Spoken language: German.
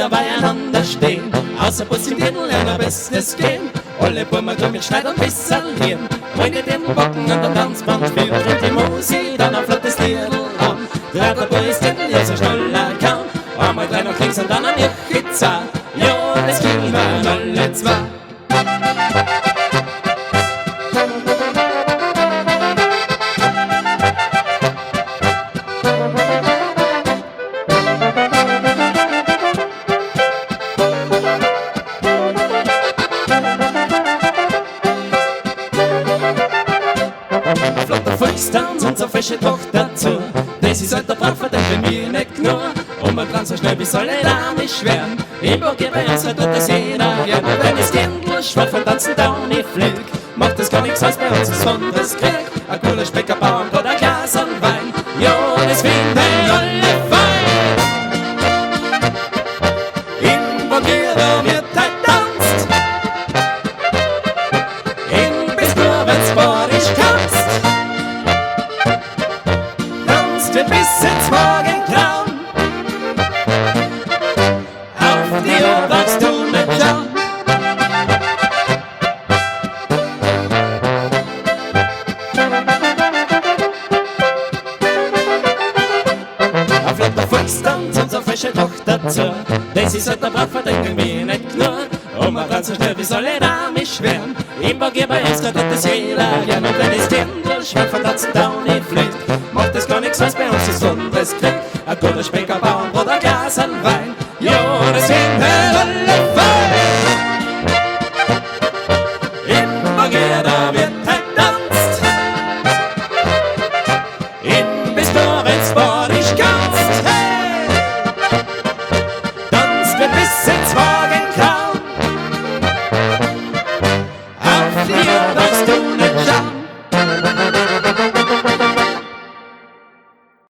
wieder beieinander stehen. Außer Bus im Titel lernen wir Business gehen. Alle Bummer kommen mit Schneid und Pisserlieren. Freunde den Bocken und am Tanzband spielt und die Musik dann ein flottes Lied an. Der Boy ist Titel, ja so schnell er kann. Einmal gleich nach links und dann an ihr Pizza. Ja, das kriegen wir alle zwei. Volkstanz und so frische Tochter dazu. Das ist halt der Brauch, denn bei mir nicht nur. Und man dran so schnell wie soll er nicht werden. Im Burg bei uns tut das jeder gern. Wenn das Kindl schwach vom Tanzen down ich flieg, macht das gar nichts als bei uns ist von das Krieg. Ein cooler Speckerbauern oder ein Glas an Wein. Jo, das finden alle fein. In Burg wird halt tanzt. In bis nur wenn's bodisch kannst. Bis ins Morgengrauen auf die Uhr wachst du mit Schauen. Auf lauter Volkstanz und so frische Tochter dazu. Das ist halt der Brauch, verdenken wir nicht nur. Und man dran so schnell, wie soll er da mich werden? Im Burg bei uns tut das jeder gern. Und wenn das Kindl schwach von Tanzen down ich fliegt, macht das gar nichts, was bei uns ist und das kriegt. Ein guter Speckerbauer